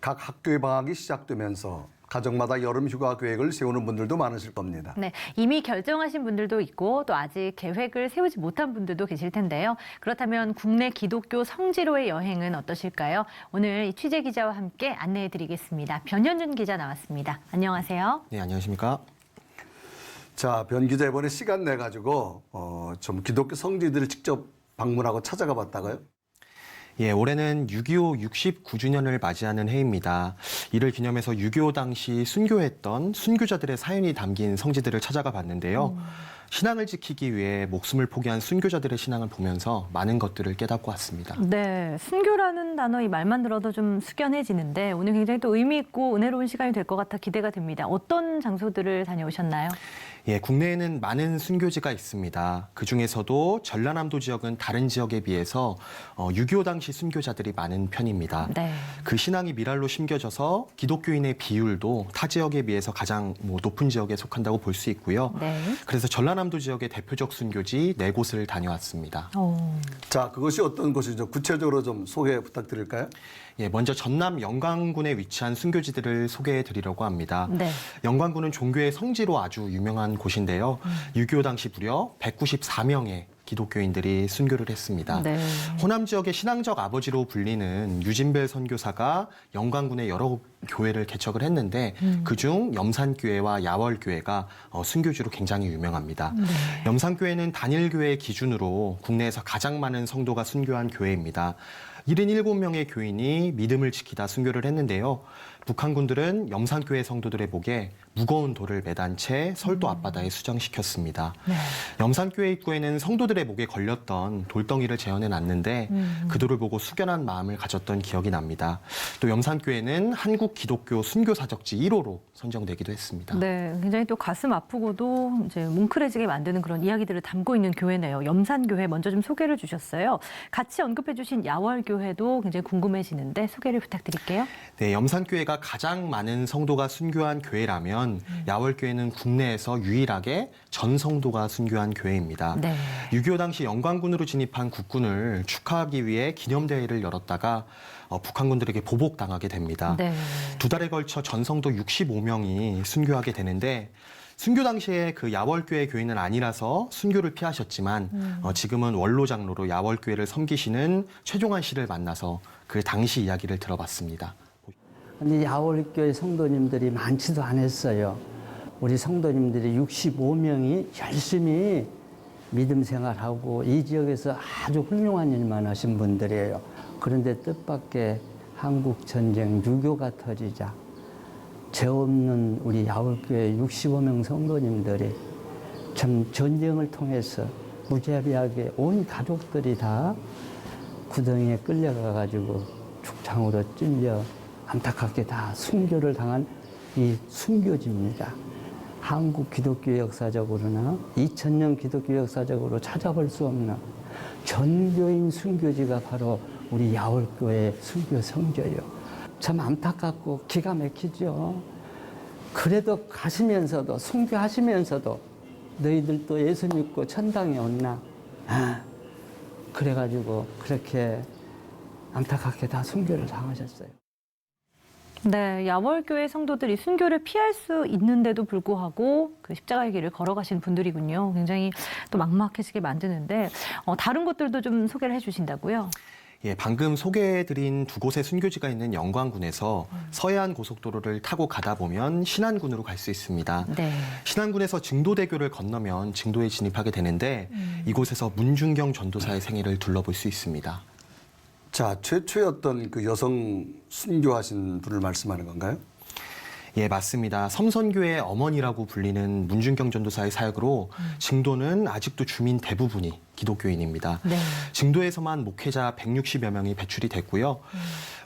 각 학교의 방학이 시작되면서 가정마다 여름 휴가 계획을 세우는 분들도 많으실 겁니다. 네, 이미 결정하신 분들도 있고 또 아직 계획을 세우지 못한 분들도 계실 텐데요. 그렇다면 국내 기독교 성지로의 여행은 어떠실까요? 오늘 이 취재 기자와 함께 안내해드리겠습니다. 변현준 기자 나왔습니다. 안녕하세요. 네, 안녕하십니까? 자, 변 기자 이번에 시간 내 가지고 좀 기독교 성지들을 직접 방문하고 찾아가 봤다고요? 예, 올해는 6.25 69주년을 맞이하는 해입니다. 이를 기념해서 6.25 당시 순교했던 순교자들의 사연이 담긴 성지들을 찾아가 봤는데요. 신앙을 지키기 위해 목숨을 포기한 순교자들의 신앙을 보면서 많은 것들을 깨닫고 왔습니다. 네, 순교라는 단어 이 말만 들어도 좀 숙연해지는데 오늘 굉장히 또 의미 있고 은혜로운 시간이 될 것 같아 기대가 됩니다. 어떤 장소들을 다녀오셨나요? 예, 국내에는 많은 순교지가 있습니다. 그중에서도 전라남도 지역은 다른 지역에 비해서 6.25 당시 순교자들이 많은 편입니다. 네. 그 신앙이 미랄로 심겨져서 기독교인의 비율도 타 지역에 비해서 가장 높은 지역에 속한다고 볼 수 있고요. 네. 그래서 전라남도 지역의 대표적 순교지 4곳을 다녀왔습니다. 자, 그것이 어떤 곳이죠? 구체적으로 좀 소개 부탁드릴까요? 예, 먼저 전남 영광군에 위치한 순교지들을 소개해 드리려고 합니다. 네. 영광군은 종교의 성지로 아주 유명한 곳인데요. 6.25 당시 무려 194명의 기독교인들이 순교를 했습니다. 네. 호남 지역의 신앙적 아버지로 불리는 유진벨 선교사가 영광군에 여러 교회를 개척을 했는데 그중 염산교회와 야월교회가 순교지로 굉장히 유명합니다. 네. 염산교회는 단일교회 기준으로 국내에서 가장 많은 성도가 순교한 교회입니다. 77명의 교인이 믿음을 지키다 순교를 했는데요. 북한군들은 염산교회 성도들의 목에 무거운 돌을 매단 채 설도 앞바다에 수정시켰습니다. 네. 염산교회 입구에는 성도들의 목에 걸렸던 돌덩이를 재현해 놨는데 그 돌을 보고 숙연한 마음을 가졌던 기억이 납니다. 또 염산교회는 한국 기독교 순교사적지 1호로 선정되기도 했습니다. 네, 굉장히 또 가슴 아프고도 이제 뭉클해지게 만드는 그런 이야기들을 담고 있는 교회네요. 염산교회 먼저 좀 소개를 주셨어요. 같이 언급해주신 야월교회도 굉장히 궁금해지는데 소개를 부탁드릴게요. 네, 염산교회가 가장 많은 성도가 순교한 교회라면 야월교회는 국내에서 유일하게 전 성도가 순교한 교회입니다. 네. 6.25 당시 영광군으로 진입한 국군을 축하하기 위해 기념대회를 열었다가 북한군들에게 보복당하게 됩니다. 네. 2달에 걸쳐 전성도 65명이 순교하게 되는데 순교 당시에 그 야월교회 교인은 아니라서 순교를 피하셨지만 지금은 원로 장로로 야월교회를 섬기시는 최종환 씨를 만나서 그 당시 이야기를 들어봤습니다. 근데 야월교회 성도님들이 많지도 않았어요. 우리 성도님들이 65명이 열심히 믿음 생활하고 이 지역에서 아주 훌륭한 일만 하신 분들이에요. 그런데 뜻밖의 한국 전쟁 6.25가 터지자 죄 없는 우리 야월교회 65명 성도님들이 참 전쟁을 통해서 무자비하게 온 가족들이 다 구덩이에 끌려가가지고 죽창으로 찔려 안타깝게 다 순교를 당한 이 순교지입니다. 한국 기독교 역사적으로나 2000년 기독교 역사적으로 찾아볼 수 없는 전교인 순교지가 바로 우리 야월교회 순교 성지예요. 참 안타깝고 기가 막히죠. 그래도 가시면서도 순교하시면서도 너희들 또 예수 믿고 천당에 온나? 그래가지고 그렇게 안타깝게 다 순교를 당하셨어요. 네, 야월교회 성도들이 순교를 피할 수 있는데도 불구하고 그 십자가의 길을 걸어가신 분들이군요. 굉장히 또 막막해지게 만드는데 다른 곳들도 좀 소개를 해주신다고요? 예, 방금 소개해드린 2곳의 순교지가 있는 영광군에서 서해안 고속도로를 타고 가다 보면 신안군으로 갈 수 있습니다. 네. 신안군에서 증도대교를 건너면 증도에 진입하게 되는데 이곳에서 문준경 전도사의 생애를 둘러볼 수 있습니다. 자, 최초의 어떤 그 여성 순교하신 분을 말씀하는 건가요? 예, 맞습니다. 섬선교의 어머니라고 불리는 문준경 전도사의 사역으로 증도는 아직도 주민 대부분이 기독교인입니다. 네. 증도에서만 목회자 160여 명이 배출이 됐고요.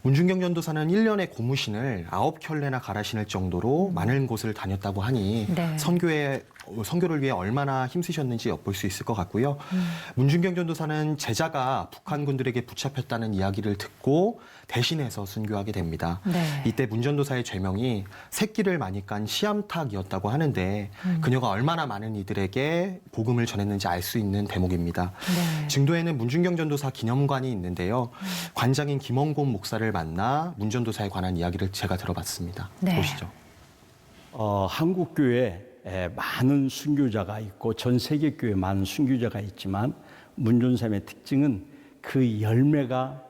문준경 전도사는 1년에 고무신을 9켤레나 갈아 신을 정도로 많은 곳을 다녔다고 하니 네. 선교를 위해 얼마나 힘쓰셨는지 엿볼 수 있을 것 같고요. 문준경 전도사는 제자가 북한군들에게 붙잡혔다는 이야기를 듣고 대신해서 순교하게 됩니다. 네. 이때 문 전도사의 죄명이 새끼를 많이 깐 시암탉이었다고 하는데 그녀가 얼마나 많은 이들에게 복음을 전했는지 알 수 있는 대목입니다. 있습니다. 네. 증도에는 문준경 전도사 기념관이 있는데요. 관장인 김원곤 목사를 만나 문 전도사에 관한 이야기를 제가 들어봤습니다. 네. 보시죠. 한국 교회에 많은 순교자가 있고 전 세계 교회에 많은 순교자가 있지만 문전사님의 특징은 그 열매가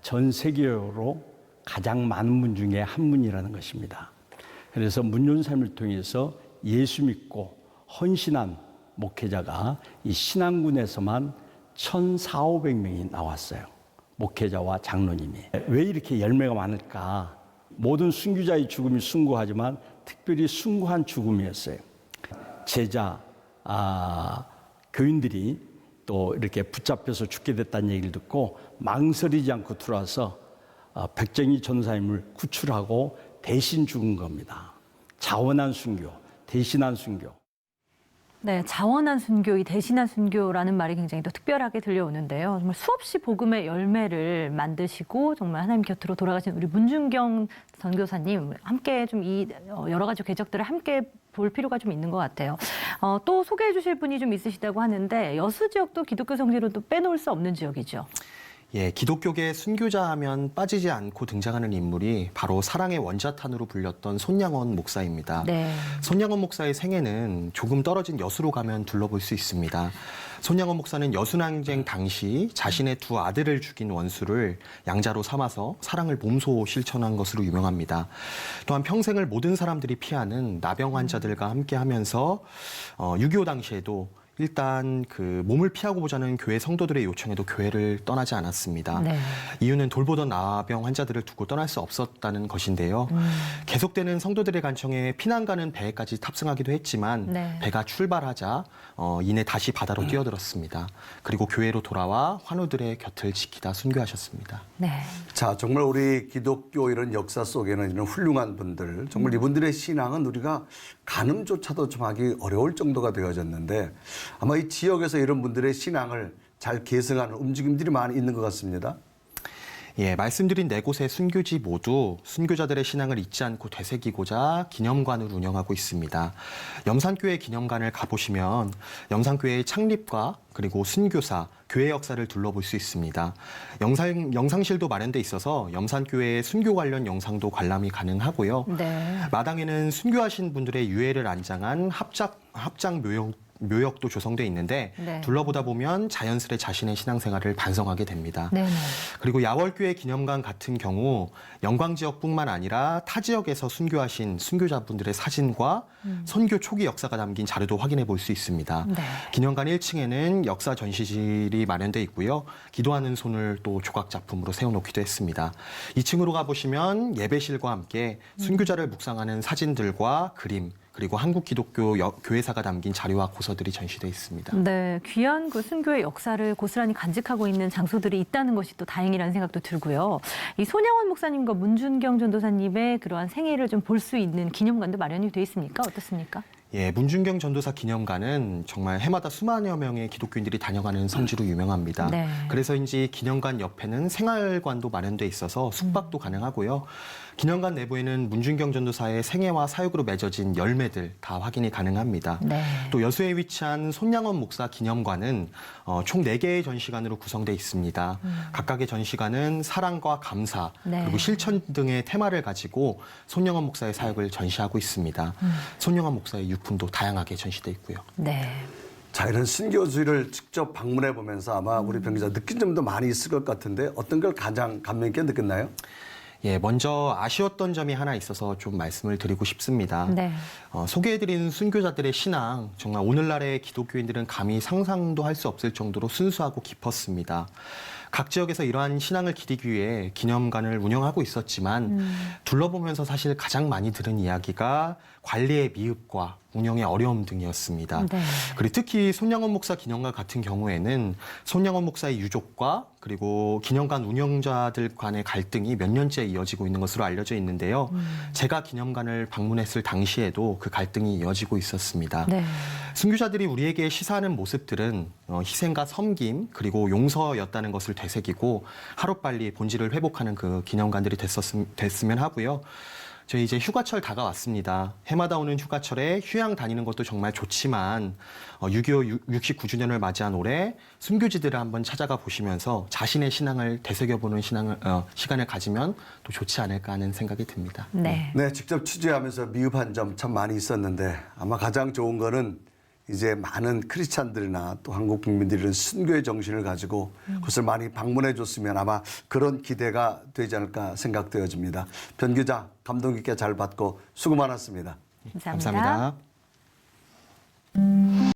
전 세계로 가장 많은 분 중에 한 분이라는 것입니다. 그래서 문전사님을 통해서 예수 믿고 헌신한 목회자가 이 신안군에서만 1,400~1,500명이 나왔어요. 목회자와 장로님이. 왜 이렇게 열매가 많을까? 모든 순교자의 죽음이 숭고하지만 특별히 숭고한 죽음이었어요. 제자, 교인들이 또 이렇게 붙잡혀서 죽게 됐다는 얘기를 듣고 망설이지 않고 들어와서 백정희 전사님을 구출하고 대신 죽은 겁니다. 자원한 순교, 대신한 순교. 네, 자원한 순교, 이 대신한 순교라는 말이 굉장히 또 특별하게 들려오는데요. 정말 수없이 복음의 열매를 만드시고 정말 하나님 곁으로 돌아가신 우리 문준경 전교사님 함께 좀 이 여러 가지 궤적들을 함께 볼 필요가 좀 있는 것 같아요. 또 소개해 주실 분이 좀 있으시다고 하는데 여수 지역도 기독교 성지로 또 빼놓을 수 없는 지역이죠. 예, 기독교계 순교자 하면 빠지지 않고 등장하는 인물이 바로 사랑의 원자탄으로 불렸던 손양원 목사입니다. 네. 손양원 목사의 생애는 조금 떨어진 여수로 가면 둘러볼 수 있습니다. 손양원 목사는 여순항쟁 당시 자신의 두 아들을 죽인 원수를 양자로 삼아서 사랑을 몸소 실천한 것으로 유명합니다. 또한 평생을 모든 사람들이 피하는 나병 환자들과 함께하면서 6.25 당시에도 일단 그 몸을 피하고 보자는 교회 성도들의 요청에도 교회를 떠나지 않았습니다. 네. 이유는 돌보던 나병 환자들을 두고 떠날 수 없었다는 것인데요. 계속되는 성도들의 간청에 피난 가는 배에까지 탑승하기도 했지만 네. 배가 출발하자 이내 다시 바다로 뛰어들었습니다. 그리고 교회로 돌아와 환우들의 곁을 지키다 순교하셨습니다. 네. 자, 정말 우리 기독교 이런 역사 속에는 이런 훌륭한 분들, 정말 이분들의 신앙은 우리가 가늠조차도 좀 하기 어려울 정도가 되어졌는데 아마 이 지역에서 이런 분들의 신앙을 잘 계승하는 움직임들이 많이 있는 것 같습니다. 예, 말씀드린 네 곳의 순교지 모두 순교자들의 신앙을 잊지 않고 되새기고자 기념관을 운영하고 있습니다. 염산교회 기념관을 가보시면 염산교회의 창립과 그리고 순교사, 교회 역사를 둘러볼 수 있습니다. 영상실도 마련돼 있어서 염산교회의 순교 관련 영상도 관람이 가능하고요. 네. 마당에는 순교하신 분들의 유해를 안장한 합장 묘역도 조성돼 있는데 네. 둘러보다 보면 자연스레 자신의 신앙생활을 반성하게 됩니다. 네. 그리고 야월교회 기념관 같은 경우 영광 지역뿐만 아니라 타 지역에서 순교하신 순교자분들의 사진과 선교 초기 역사가 담긴 자료도 확인해 볼 수 있습니다. 네. 기념관 1층에는 역사 전시실이 마련돼 있고요. 기도하는 손을 또 조각 작품으로 세워놓기도 했습니다. 2층으로 가보시면 예배실과 함께 순교자를 묵상하는 사진들과 그림, 그리고 한국 기독교 교회사가 담긴 자료와 고서들이 전시되어 있습니다. 네, 귀한 그 순교의 역사를 고스란히 간직하고 있는 장소들이 있다는 것이 또 다행이라는 생각도 들고요. 이 손양원 목사님과 문준경 전도사님의 그러한 생애를 좀 볼 수 있는 기념관도 마련이 돼 있습니까? 어떻습니까? 예, 문준경 전도사 기념관은 정말 해마다 수만여 명의 기독교인들이 다녀가는 성지로 유명합니다. 네. 그래서인지 기념관 옆에는 생활관도 마련돼 있어서 숙박도 가능하고요. 기념관 내부에는 문준경 전도사의 생애와 사역으로 맺어진 열매들 다 확인이 가능합니다. 네. 또 여수에 위치한 손양원 목사 기념관은 총 4개의 전시관으로 구성되어 있습니다. 각각의 전시관은 사랑과 감사, 네. 그리고 실천 등의 테마를 가지고 손양원 목사의 사역을 전시하고 있습니다. 손양원 목사의 유품도 다양하게 전시되어 있고요. 네. 자, 이런 순교지를 직접 방문해 보면서 아마 우리 병기자 느낀 점도 많이 있을 것 같은데 어떤 걸 가장 감명 있게 느꼈나요? 예, 먼저 아쉬웠던 점이 하나 있어서 좀 말씀을 드리고 싶습니다. 네. 소개해드린 순교자들의 신앙, 정말 오늘날의 기독교인들은 감히 상상도 할 수 없을 정도로 순수하고 깊었습니다. 각 지역에서 이러한 신앙을 기리기 위해 기념관을 운영하고 있었지만 둘러보면서 사실 가장 많이 들은 이야기가 관리의 미흡과 운영의 어려움 등이었습니다. 네. 그리고 특히 손양원 목사 기념관 같은 경우에는 손양원 목사의 유족과 그리고 기념관 운영자들 간의 갈등이 몇 년째 이어지고 있는 것으로 알려져 있는데요. 제가 기념관을 방문했을 당시에도 그 갈등이 이어지고 있었습니다. 네. 순교자들이 우리에게 시사하는 모습들은 희생과 섬김 그리고 용서였다는 것을 되새기고 하루빨리 본질을 회복하는 그 기념관들이 됐으면 하고요. 저희 이제 휴가철 다가왔습니다. 해마다 오는 휴가철에 휴양 다니는 것도 정말 좋지만 6.25 69주년을 맞이한 올해 순교지들을 한번 찾아가 보시면서 자신의 신앙을 되새겨보는 시간을 가지면 또 좋지 않을까 하는 생각이 듭니다. 네. 네, 직접 취재하면서 미흡한 점 참 많이 있었는데 아마 가장 좋은 거는 이제 많은 크리스찬들이나 또 한국 국민들이 순교의 정신을 가지고 그것을 많이 방문해 줬으면 아마 그런 기대가 되지 않을까 생각되어집니다. 변 기자, 감동 깊게 잘 받고 수고 많았습니다. 감사합니다. 감사합니다.